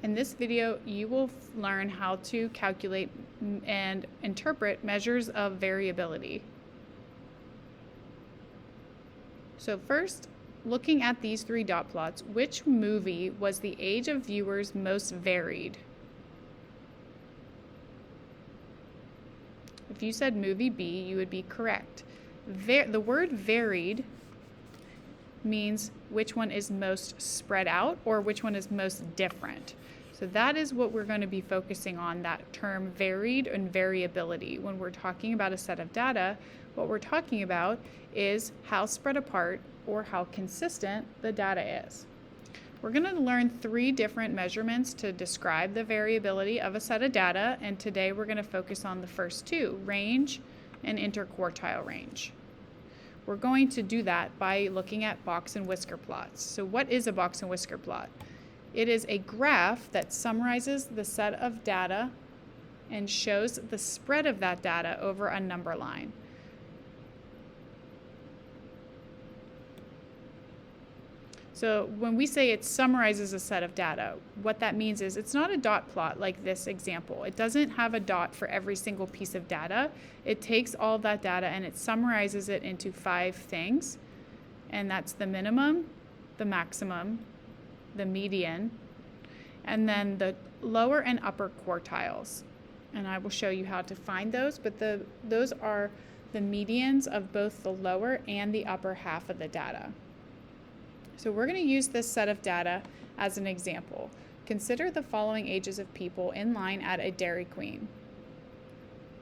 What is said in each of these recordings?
In this video, you will learn how to calculate and interpret measures of variability. So first, looking at these three dot plots, which movie was the age of viewers most varied? If you said movie B, you would be correct. The word varied means which one is most spread out or which one is most different. So that is what we're going to be focusing on, that term varied and variability. When we're talking about a set of data, what we're talking about is how spread apart or how consistent the data is. We're going to learn three different measurements to describe the variability of a set of data, and today we're going to focus on the first two, range and interquartile range. We're going to do that by looking at box and whisker plots. So what is a box and whisker plot? It is a graph that summarizes the set of data and shows the spread of that data over a number line. So when we say it summarizes a set of data, what that means is it's not a dot plot like this example. It doesn't have a dot for every single piece of data. It takes all of that data and it summarizes it into 5 things, and that's the minimum, the maximum, the median, and then the lower and upper quartiles. And I will show you how to find those, but those are the medians of both the lower and the upper half of the data. So we're going to use this set of data as an example. Consider the following ages of people in line at a Dairy Queen.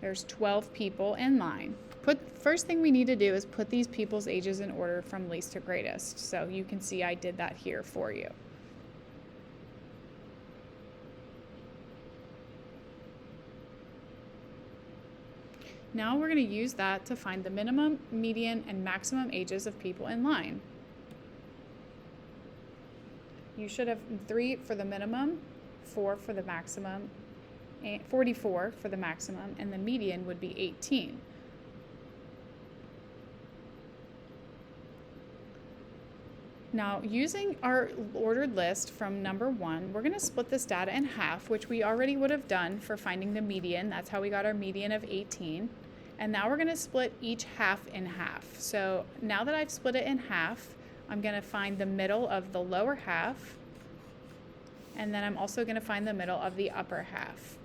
There's 12 people in line. First thing we need to do is put these people's ages in order from least to greatest. So you can see I did that here for you. Now we're going to use that to find the minimum, median, and maximum ages of people in line. You should have 3 for the minimum, 4 for the maximum, 44 for the maximum, and the median would be 18. Now, using our ordered list from number 1, we're going to split this data in half, which we already would have done for finding the median. That's how we got our median of 18. And now we're going to split each half in half. So now that I've split it in half, I'm going to find the middle of the lower half, and then I'm also going to find the middle of the upper half.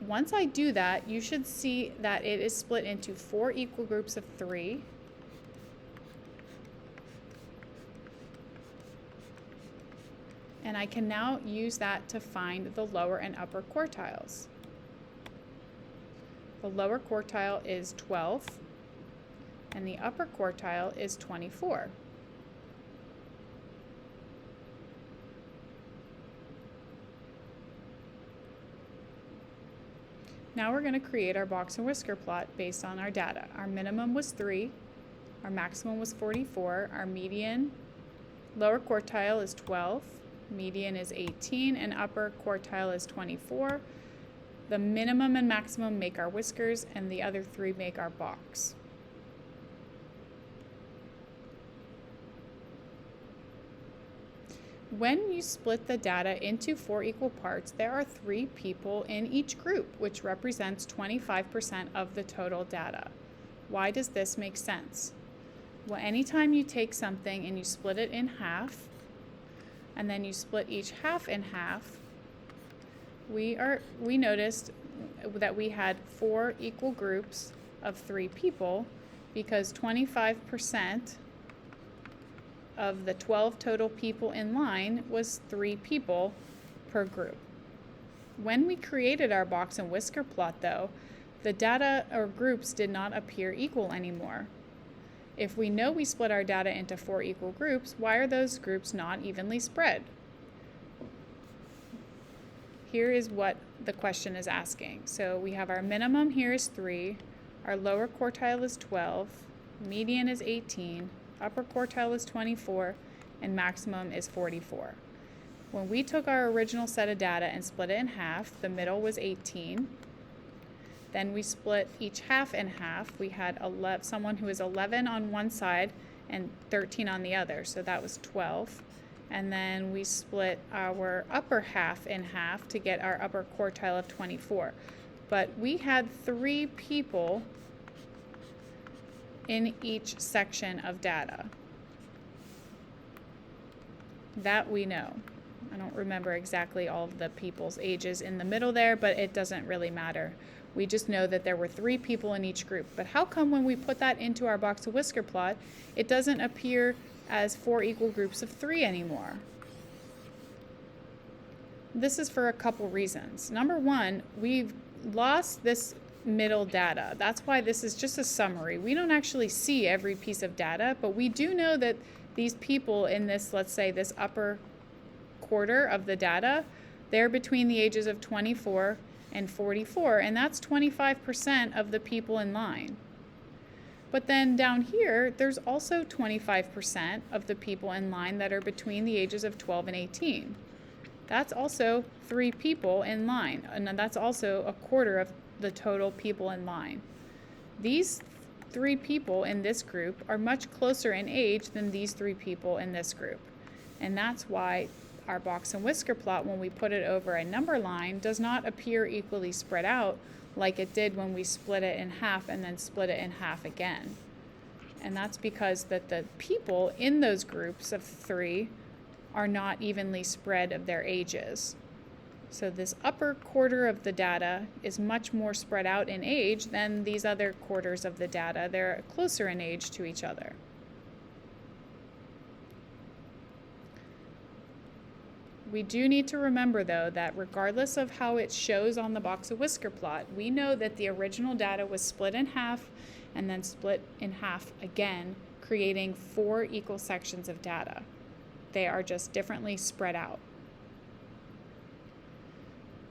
Once I do that, you should see that it is split into 4 equal groups of 3. And I can now use that to find the lower and upper quartiles. The lower quartile is 12, and the upper quartile is 24. Now we're going to create our box and whisker plot based on our data. Our minimum was 3, our maximum was 44, our median lower quartile is 12, median is 18, and upper quartile is 24. The minimum and maximum make our whiskers, and the other 3 make our box. When you split the data into 4 equal parts, there are 3 people in each group, which represents 25% of the total data. Why does this make sense? Well, anytime you take something and you split it in half, and then you split each half in half, we noticed that we had 4 equal groups of 3 people, because 25% of the 12 total people in line was 3 people per group. When we created our box and whisker plot, though, the data or groups did not appear equal anymore. If we know we split our data into 4 equal groups, why are those groups not evenly spread? Here is what the question is asking. So we have our minimum here is 3, our lower quartile is 12, median is 18, upper quartile is 24, and maximum is 44. When we took our original set of data and split it in half, the middle was 18. Then we split each half in half. We had someone who was 11 on one side and 13 on the other, so that was 12. And then we split our upper half in half to get our upper quartile of 24. But we had 3 people in each section of data. That we know. I don't remember exactly all of the people's ages in the middle there, but it doesn't really matter. We just know that there were 3 people in each group. But how come when we put that into our box of whisker plot, it doesn't appear as 4 equal groups of 3 anymore? This is for a couple reasons. Number one, we've lost this middle data. That's why this is just a summary. We don't actually see every piece of data, but we do know that these people in this, let's say this upper quarter of the data, they're between the ages of 24 and 44, and that's 25% of the people in line. But then down here, there's also 25% of the people in line that are between the ages of 12 and 18. That's also 3 people in line, and that's also a quarter of the total people in line. These 3 people in this group are much closer in age than these 3 people in this group. And that's why our box and whisker plot, when we put it over a number line, does not appear equally spread out like it did when we split it in half and then split it in half again. And that's because that the people in those groups of 3 are not evenly spread of their ages. So this upper quarter of the data is much more spread out in age than these other quarters of the data. They're closer in age to each other. We do need to remember, though, that regardless of how it shows on the box of whisker plot, we know that the original data was split in half and then split in half again, creating 4 equal sections of data. They are just differently spread out.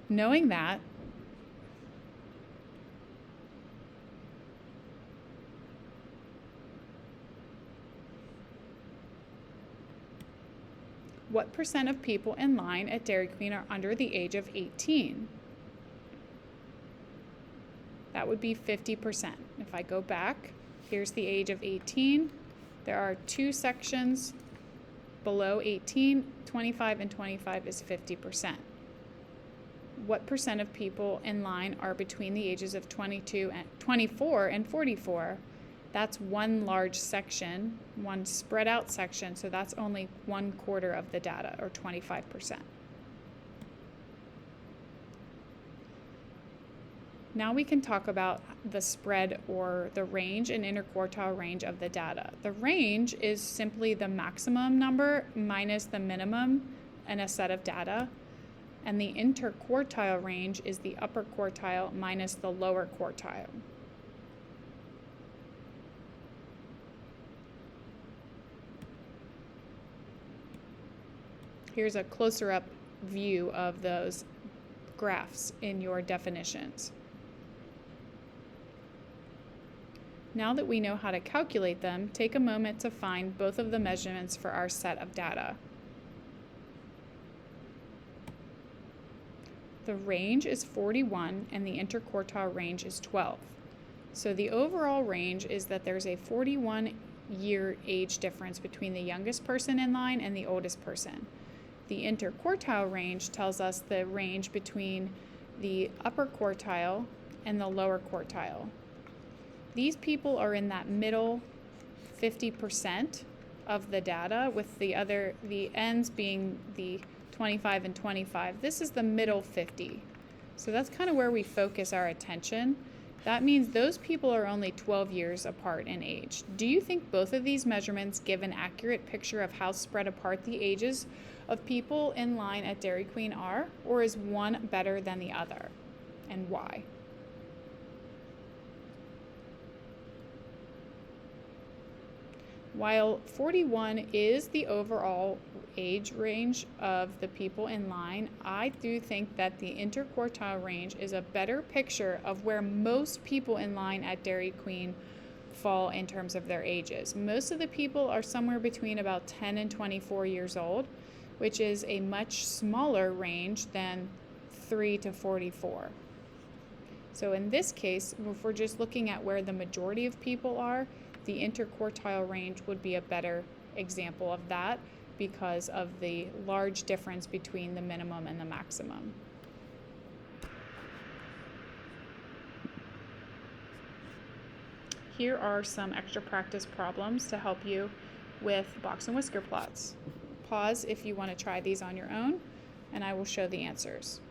Knowing that, what percent of people in line at Dairy Queen are under the age of 18? That would be 50%. If I go back, here's the age of 18. There are 2 sections below 18, 25 and 25 is 50%. What percent of people in line are between the ages of 24 and 44? That's one large section, one spread out section, so that's only 1/4 of the data, or 25%. Now we can talk about the spread or the range and interquartile range of the data. The range is simply the maximum number minus the minimum in a set of data. And the interquartile range is the upper quartile minus the lower quartile. Here's a closer up view of those graphs in your definitions. Now that we know how to calculate them, take a moment to find both of the measurements for our set of data. The range is 41 and the interquartile range is 12. So the overall range is that there's a 41-year age difference between the youngest person in line and the oldest person. The interquartile range tells us the range between the upper quartile and the lower quartile. These people are in that middle 50% of the data, with the ends being the 25 and 25. This is the middle 50. So that's kind of where we focus our attention. That means those people are only 12 years apart in age. Do you think both of these measurements give an accurate picture of how spread apart the ages of people in line at Dairy Queen are, or is one better than the other, and why? While 41 is the overall age range of the people in line, I do think that the interquartile range is a better picture of where most people in line at Dairy Queen fall in terms of their ages. Most of the people are somewhere between about 10 and 24 years old, which is a much smaller range than 3 to 44. So in this case, if we're just looking at where the majority of people are, The interquartile range would be a better example of that because of the large difference between the minimum and the maximum. Here are some extra practice problems to help you with box and whisker plots. Pause if you want to try these on your own, and I will show the answers.